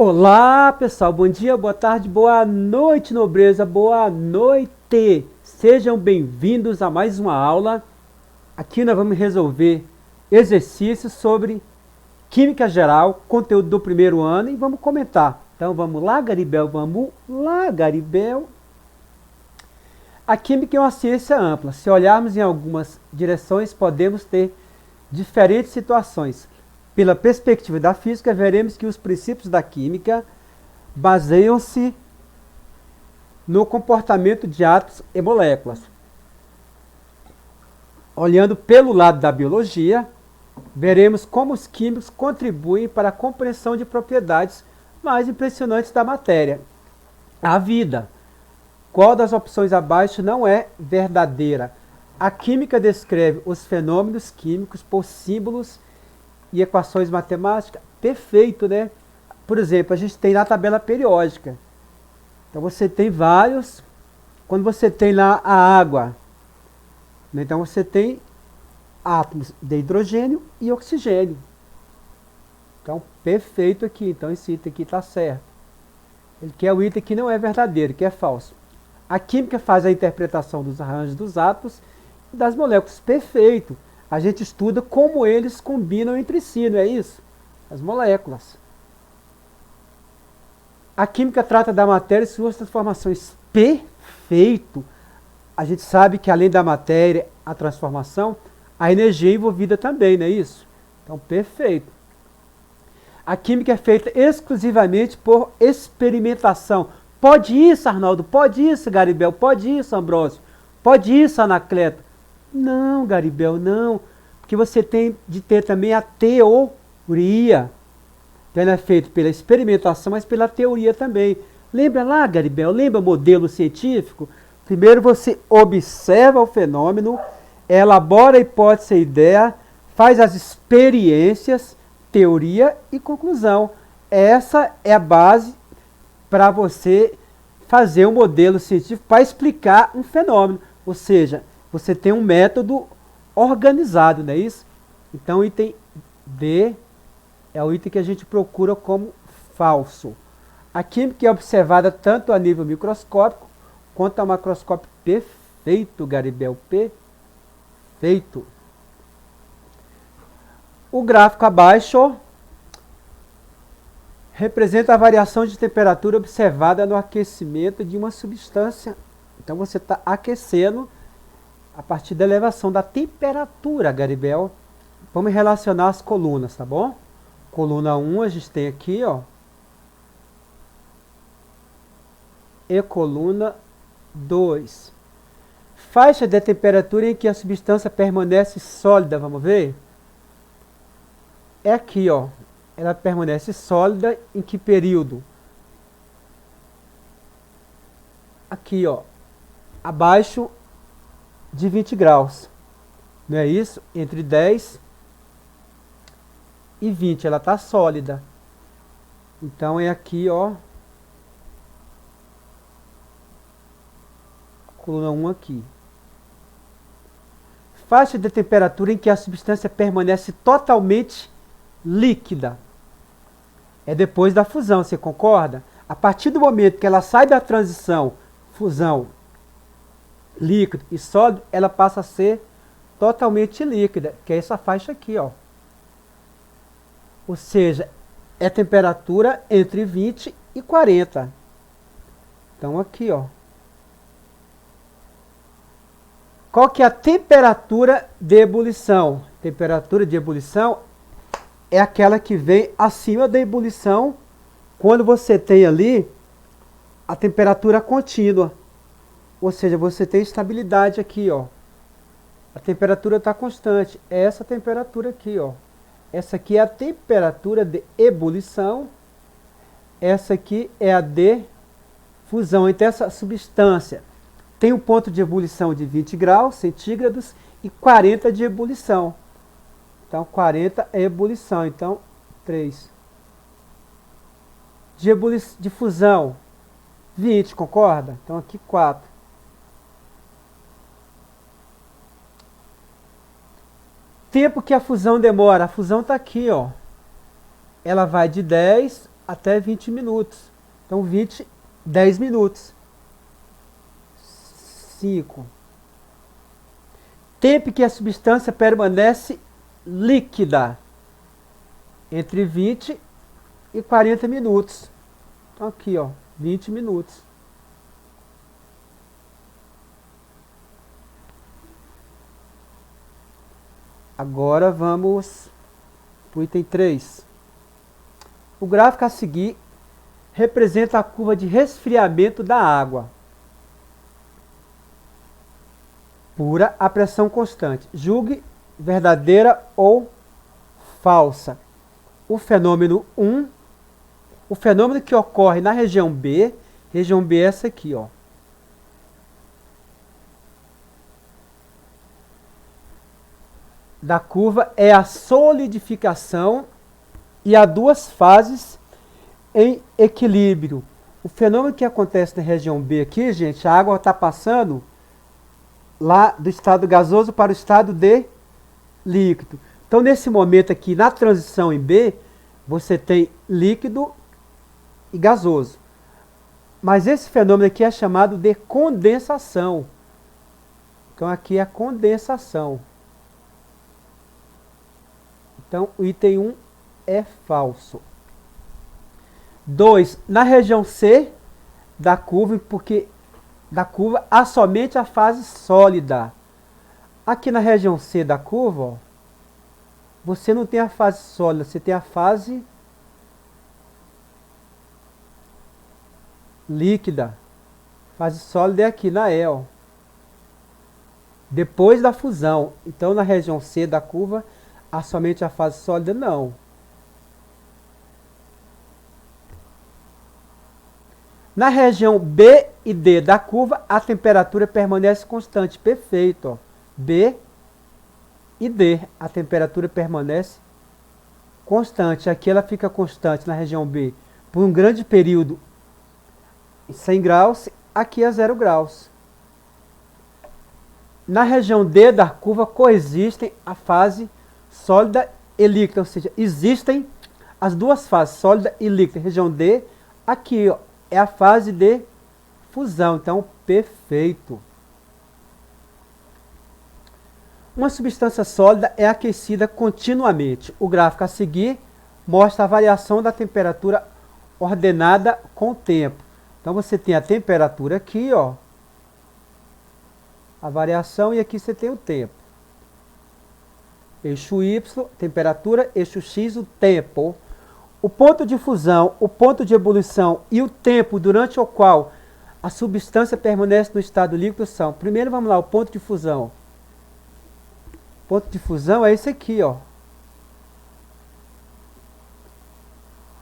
Olá pessoal, bom dia, boa tarde, boa noite nobreza, boa noite! Sejam bem-vindos a mais uma aula. Aqui nós vamos resolver exercícios sobre Química Geral, conteúdo do primeiro ano e vamos comentar. Então vamos lá, Garibel, vamos lá, Garibel. A Química é uma ciência ampla. Se olharmos em algumas direções, podemos ter diferentes situações. Pela perspectiva da física, veremos que os princípios da química baseiam-se no comportamento de átomos e moléculas. Olhando pelo lado da biologia, veremos como os químicos contribuem para a compreensão de propriedades mais impressionantes da matéria. A vida. Qual das opções abaixo não é verdadeira? A química descreve os fenômenos químicos por símbolos e equações matemáticas. Perfeito, né? Por exemplo, a gente tem na tabela periódica. Então você tem vários. Quando você tem lá a água, né? Então você tem átomos de hidrogênio e oxigênio. Então, perfeito aqui. Então esse item aqui está certo. Ele quer o item que não é verdadeiro, que é falso. A química faz a interpretação dos arranjos dos átomos e das moléculas. Perfeito. A gente estuda como eles combinam entre si, não é isso? As moléculas. A química trata da matéria e suas transformações. Perfeito. A gente sabe que além da matéria, a transformação, a energia é envolvida também, não é isso? Então, perfeito. A química é feita exclusivamente por experimentação. Pode isso, Arnaldo? Pode isso, Garibel? Pode isso, Ambrósio? Pode isso, Anacleto? Não, Garibel, não. Porque você tem de ter também a teoria. Então ela é feita pela experimentação, mas pela teoria também. Lembra lá, Garibel? Lembra o modelo científico? Primeiro você observa o fenômeno, elabora a hipótese e ideia, faz as experiências, teoria e conclusão. Essa é a base para você fazer um modelo científico para explicar um fenômeno. Ou seja, você tem um método organizado, não é isso? Então o item D é o item que a gente procura como falso. A química é observada tanto a nível microscópico quanto a macroscópio. Perfeito, Garibel, perfeito. O gráfico abaixo representa a variação de temperatura observada no aquecimento de uma substância. Então você está aquecendo a partir da elevação da temperatura, Garibel. Vamos relacionar as colunas, tá bom? Coluna 1 a gente tem aqui, ó. E coluna 2. Faixa de temperatura em que a substância permanece sólida, vamos ver? É aqui, ó. Ela permanece sólida em que período? Aqui, ó. Abaixo de 20 graus. Não é isso? Entre 10 e 20, ela está sólida. Então é aqui, ó. Coluna 1 aqui. Faixa de temperatura em que a substância permanece totalmente líquida. É depois da fusão, você concorda? A partir do momento que ela sai da transição, fusão, líquido e sólido, ela passa a ser totalmente líquida, que é essa faixa aqui, ó. Ou seja, é temperatura entre 20 e 40. Então aqui, ó. Qual que é a temperatura de ebulição? Temperatura de ebulição é aquela que vem acima da ebulição quando você tem ali a temperatura contínua. Ou seja, você tem estabilidade aqui, ó. A temperatura está constante. É essa temperatura aqui, ó. Essa aqui é a temperatura de ebulição. Essa aqui é a de fusão. Então essa substância tem um ponto de ebulição de 20 graus centígrados e 40 de ebulição. Então 40 é ebulição. Então 3. De fusão 20, concorda? Então aqui 4. Tempo que a fusão demora. A fusão está aqui, ó. Ela vai de 10 até 20 minutos. Então 20, 10 minutos. 5. Tempo que a substância permanece líquida. Entre 20 e 40 minutos. Então aqui, ó, 20 minutos. Agora vamos para o item 3. O gráfico a seguir representa a curva de resfriamento da água. Pura a pressão constante. Julgue verdadeira ou falsa. O fenômeno 1, o fenômeno que ocorre na região B é essa aqui, ó. Da curva é a solidificação e há duas fases em equilíbrio. O fenômeno que acontece na região B aqui, gente, a água está passando lá do estado gasoso para o estado de líquido. Então, nesse momento aqui, na transição em B, você tem líquido e gasoso. Mas esse fenômeno aqui é chamado de condensação. Então, aqui é a condensação. Então, o item 1 é falso. 2. Na região C da curva, porque da curva há somente a fase sólida. Aqui na região C da curva, ó, você não tem a fase sólida, você tem a fase líquida. Fase sólida é aqui na E, ó. Depois da fusão. Então, na região C da curva, há somente a fase sólida? Não. Na região B e D da curva, a temperatura permanece constante. Perfeito. Ó. B e D, a temperatura permanece constante. Aqui ela fica constante na região B por um grande período em 100 graus. Aqui é 0 graus. Na região D da curva coexistem a fase sólida e líquida, ou seja, existem as duas fases, sólida e líquida. Região D, aqui ó, é a fase de fusão, então perfeito. Uma substância sólida é aquecida continuamente. O gráfico a seguir mostra a variação da temperatura ordenada com o tempo. Então você tem a temperatura aqui, ó, a variação, e aqui você tem o tempo. Eixo Y, temperatura, eixo X, o tempo. O ponto de fusão, o ponto de ebulição e o tempo durante o qual a substância permanece no estado líquido são. Primeiro vamos lá, o ponto de fusão. O ponto de fusão é esse aqui, ó.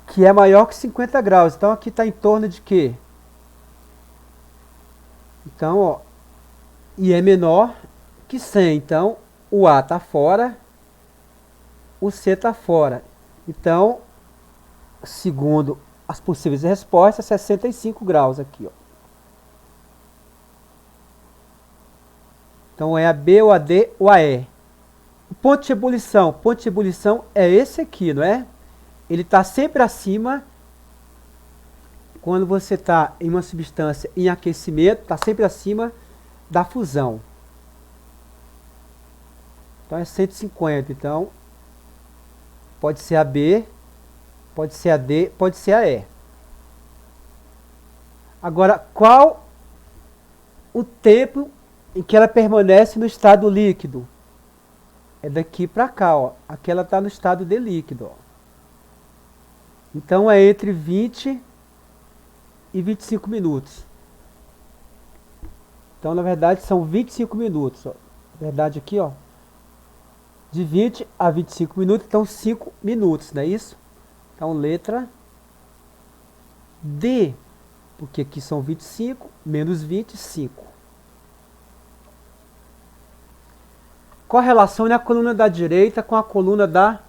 Que é maior que 50 graus. Então aqui está em torno de quê? Então, ó, e é menor que 100. Então, o A está fora, o C está fora. Então, segundo as possíveis respostas, 65 graus aqui, ó. Então, é a B, ou a D, ou a E. O ponto de ebulição é esse aqui, não é? Ele está sempre acima. Quando você está em uma substância em aquecimento, está sempre acima da fusão. Então é 150. Então, pode ser a B, pode ser a D, pode ser a E. Agora, qual o tempo em que ela permanece no estado líquido? É daqui para cá, ó. Aqui ela está no estado de líquido, ó. Então é entre 20 e 25 minutos. Então, na verdade, são 25 minutos. Ó. Na verdade, aqui, ó, de 20 a 25 minutos, então 5 minutos, não é isso? Então, letra D, porque aqui são 25, menos 25. Correlação na coluna da direita com a coluna da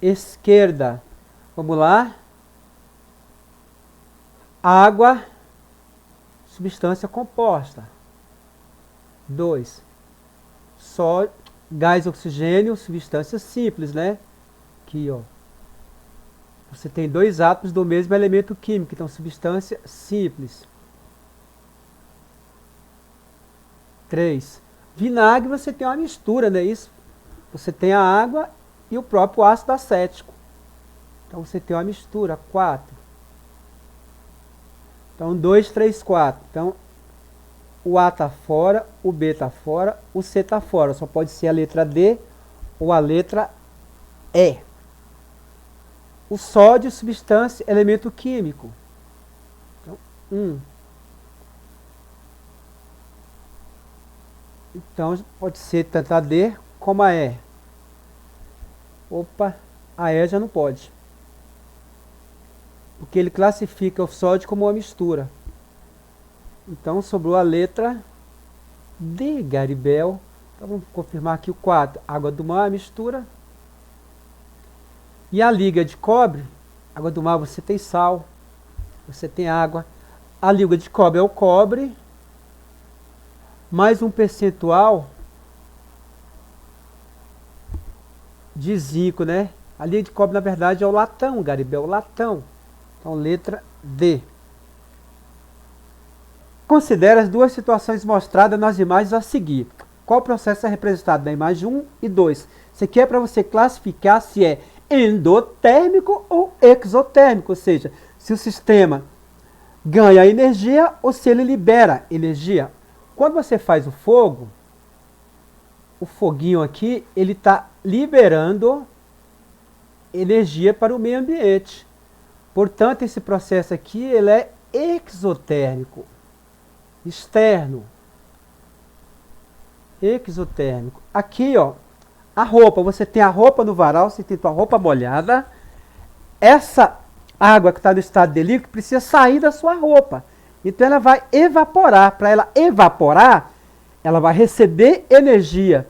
esquerda. Vamos lá. Água, substância composta. 2. Só gás, oxigênio, substância simples, né? Aqui, ó. Você tem dois átomos do mesmo elemento químico, então substância simples. 3. Vinagre, você tem uma mistura, não é isso? Você tem a água e o próprio ácido acético. Então você tem uma mistura. 4. Então 2, 3, 4. Então o A está fora, o B está fora, o C está fora. Só pode ser a letra D ou a letra E. O sódio, substância, elemento químico. Então, 1. Então, pode ser tanto a D como a E. Opa, a E já não pode. Porque ele classifica o sódio como uma mistura. Então, sobrou a letra D, Garibel. Então, vamos confirmar aqui o 4. Água do mar, mistura. E a liga de cobre, água do mar, você tem sal, você tem água. A liga de cobre é o cobre, mais um percentual de zinco, né? A liga de cobre, na verdade, é o latão, Garibel, o latão. Então, letra D. Considere as duas situações mostradas nas imagens a seguir. Qual processo é representado na imagem 1 e 2? Isso aqui é para você classificar se é endotérmico ou exotérmico, ou seja, se o sistema ganha energia ou se ele libera energia. Quando você faz o fogo, o foguinho aqui, ele está liberando energia para o meio ambiente. Portanto, esse processo aqui, ele é exotérmico, externo, exotérmico. Aqui, ó, a roupa, você tem a roupa no varal, você tem a roupa molhada. Essa água que está no estado de líquido precisa sair da sua roupa. Então ela vai evaporar. Para ela evaporar, ela vai receber energia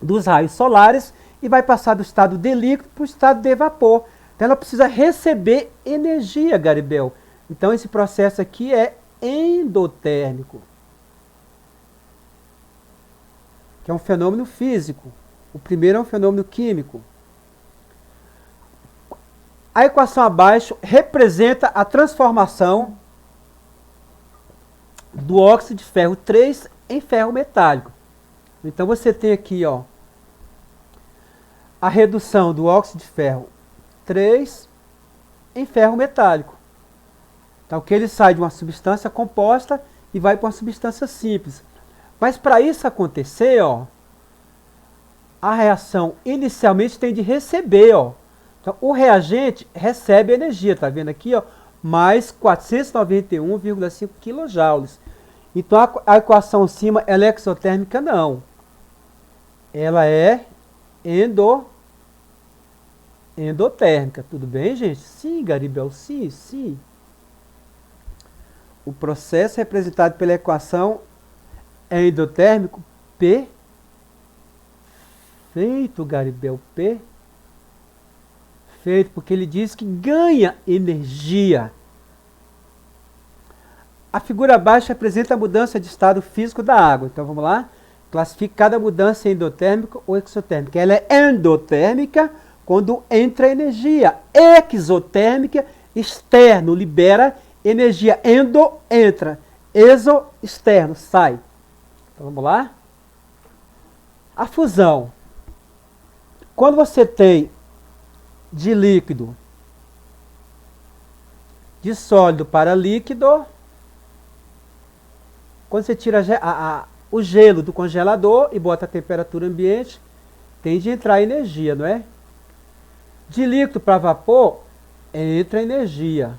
dos raios solares e vai passar do estado de líquido para o estado de vapor. Então ela precisa receber energia, Garibel. Então esse processo aqui é endotérmico, que é um fenômeno físico. O primeiro é um fenômeno químico. A equação abaixo representa a transformação do óxido de ferro 3 em ferro metálico. Então você tem aqui, ó, a redução do óxido de ferro 3 em ferro metálico. Então que ele sai de uma substância composta e vai para uma substância simples. Mas para isso acontecer, ó, a reação inicialmente tem de receber, ó. Então, o reagente recebe energia, tá vendo aqui, ó? Mais 491,5 kJ. Então, a equação acima, ela é exotérmica? Não. Ela é endotérmica. Tudo bem, gente? Sim, Garibel, sim, sim. O processo representado pela equação é endotérmico, P. Feito, Garibel, P. Feito, porque ele diz que ganha energia. A figura abaixo representa a mudança de estado físico da água. Então vamos lá. Classifique cada mudança em endotérmica ou exotérmica. Ela é endotérmica quando entra energia. Exotérmica, externo, libera energia. Endo, entra. Exo, externo, sai. Então vamos lá. A fusão. Quando você tem de líquido, de sólido para líquido, quando você tira o gelo do congelador e bota a temperatura ambiente, tem de entrar energia, não é? De líquido para vapor, entra energia.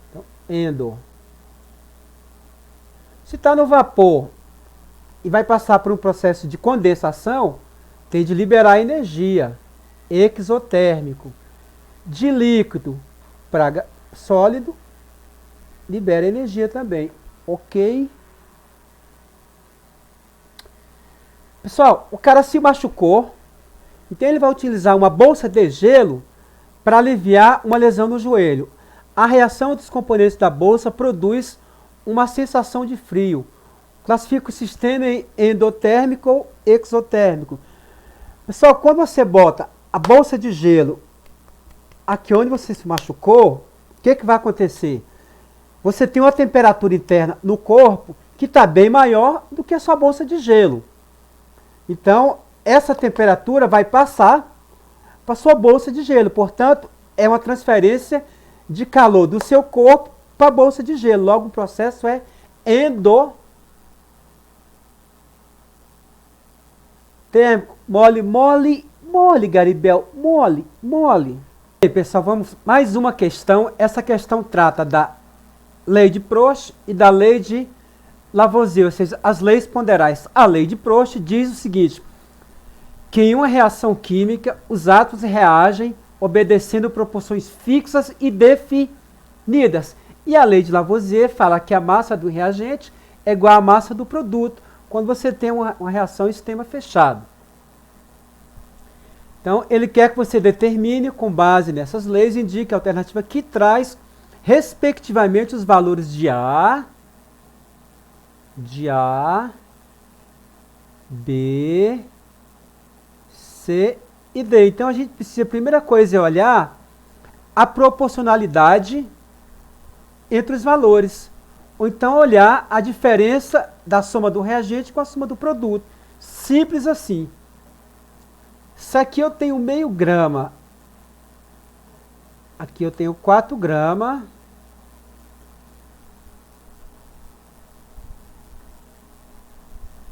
Então, endo. Se está no vapor e vai passar por um processo de condensação, tem de liberar energia, exotérmico. De líquido para sólido, libera energia também. Ok? Pessoal, o cara se machucou, então ele vai utilizar uma bolsa de gelo para aliviar uma lesão no joelho. A reação dos componentes da bolsa produz uma sensação de frio. Classifica o sistema em endotérmico ou exotérmico. Pessoal, quando você bota a bolsa de gelo aqui onde você se machucou, o que vai acontecer? Você tem uma temperatura interna no corpo que está bem maior do que a sua bolsa de gelo. Então, essa temperatura vai passar para a sua bolsa de gelo. Portanto, é uma transferência de calor do seu corpo para a bolsa de gelo. Logo, o processo é endotérmico. Mole, mole, mole, Garibel. Mole, mole. E aí, pessoal, vamos mais uma questão. Essa questão trata da lei de Proust e da lei de Lavoisier, ou seja, as leis ponderais. A lei de Proust diz o seguinte, que em uma reação química, os átomos reagem obedecendo proporções fixas e definidas. E a lei de Lavoisier fala que a massa do reagente é igual à massa do produto, quando você tem uma reação em sistema fechado. Então, ele quer que você determine, com base nessas leis, indique a alternativa que traz, respectivamente, os valores de A, B, C e D. Então, a gente precisa, a primeira coisa é olhar a proporcionalidade entre os valores. Ou então, olhar a diferença da soma do reagente com a soma do produto. Simples assim. Isso aqui eu tenho meio grama. Aqui eu tenho 4 gramas.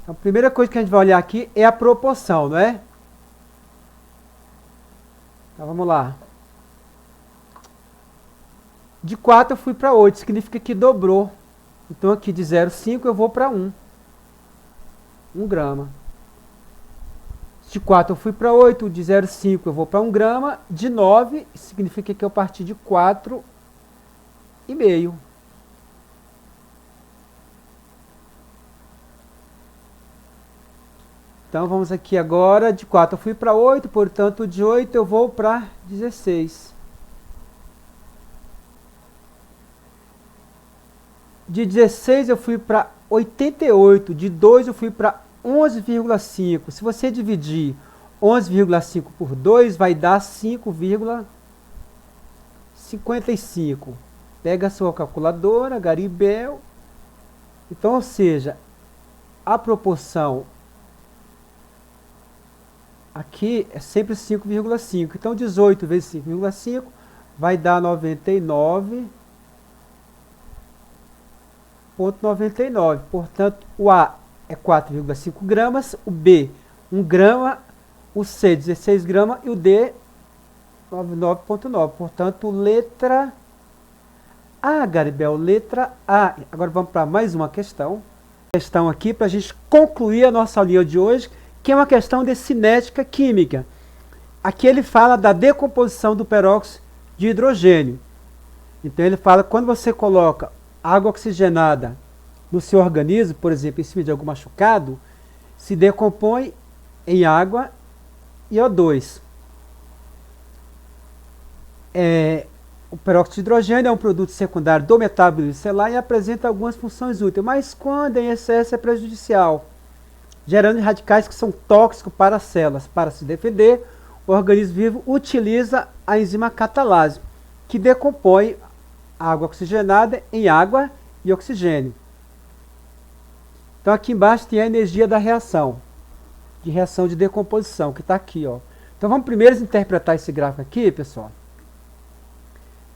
Então, a primeira coisa que a gente vai olhar aqui é a proporção, não é? Então, vamos lá. De 4 eu fui para 8, significa que dobrou. Então, aqui de 0,5 eu vou para 1. 1 grama. De 4 eu fui para 8, de 0,5 eu vou para 1 grama. De 9 significa que eu parti de 4,5. Então, vamos aqui agora, de 4 eu fui para 8, portanto, de 8 eu vou para 16. De 16 eu fui para 88, de 2 eu fui para 11,5. Se você dividir 11,5 por 2, vai dar 5,55. Pega a sua calculadora, Garibel. Então, ou seja, a proporção aqui é sempre 5,5. Então, 18 vezes 5,5 vai dar 99,99. Portanto, o A é 4,5 gramas, o B 1 grama, o C 16 gramas e o D 99,9. Portanto, letra A, Garibel, letra A. Agora vamos para mais uma questão. Questão aqui para a gente concluir a nossa aulinha de hoje, que é uma questão de cinética química. Aqui ele fala da decomposição do peróxido de hidrogênio. Então ele fala que quando você coloca água oxigenada no seu organismo, por exemplo, em cima de algum machucado, se decompõe em água e O2. O peróxido de hidrogênio é um produto secundário do metabolismo celular e apresenta algumas funções úteis, mas quando em excesso é prejudicial, gerando radicais que são tóxicos para as células. Para se defender, o organismo vivo utiliza a enzima catalase, que decompõe a água oxigenada em água e oxigênio. Então aqui embaixo tem a energia da reação de decomposição, que está aqui, ó. Então vamos primeiro interpretar esse gráfico aqui, pessoal.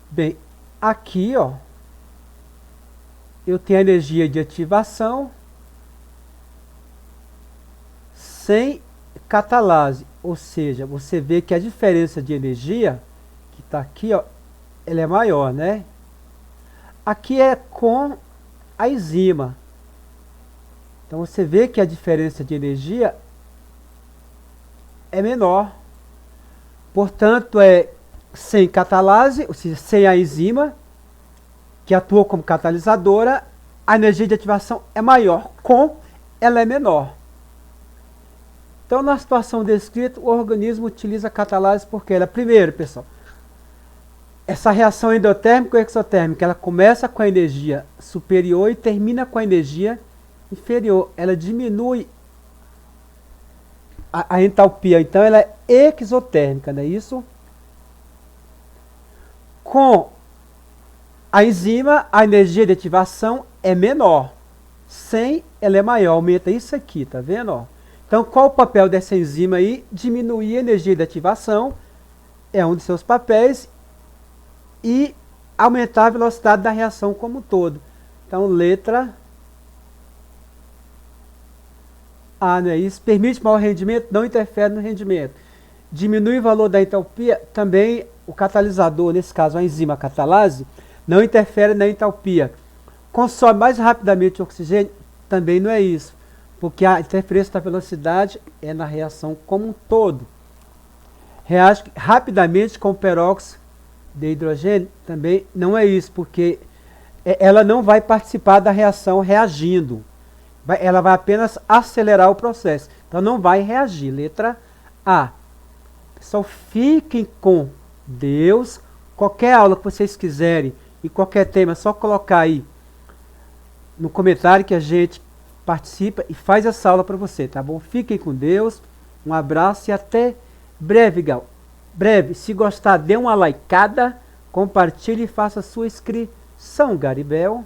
Bem, aqui, ó, eu tenho a energia de ativação sem catalase, ou seja, você vê que a diferença de energia, que está aqui, ó, ela é maior, né? Aqui é com a enzima. Então você vê que a diferença de energia é menor. Portanto, é sem catalase, ou seja, sem a enzima, que atua como catalisadora, a energia de ativação é maior, com ela é menor. Então, na situação descrita, o organismo utiliza a catalase porque ela, primeiro, pessoal, essa reação endotérmica ou exotérmica, ela começa com a energia superior e termina com a energia inferior. Ela diminui a entalpia, então ela é exotérmica, não é isso? Com a enzima, a energia de ativação é menor. Sem, ela é maior. Aumenta isso aqui, tá vendo? Ó? Então, qual o papel dessa enzima aí? Diminuir a energia de ativação. É um de seus papéis. E aumentar a velocidade da reação como um todo. Então, letra A, não é isso? Permite maior rendimento, não interfere no rendimento. Diminui o valor da entalpia, também o catalisador, nesse caso a enzima catalase, não interfere na entalpia. Consome mais rapidamente o oxigênio, também não é isso, porque a interferência da velocidade é na reação como um todo. Reage rapidamente com o peróxido de hidrogênio, também não é isso, porque ela não vai participar da reação reagindo. Ela vai apenas acelerar o processo. Então não vai reagir. Letra A. Pessoal, fiquem com Deus. Qualquer aula que vocês quiserem e qualquer tema, é só colocar aí no comentário que a gente participa e faz essa aula para você, tá bom? Fiquem com Deus. Um abraço e até breve, Gal. Breve. Se gostar, dê uma likeada, compartilhe e faça sua inscrição, Garibel.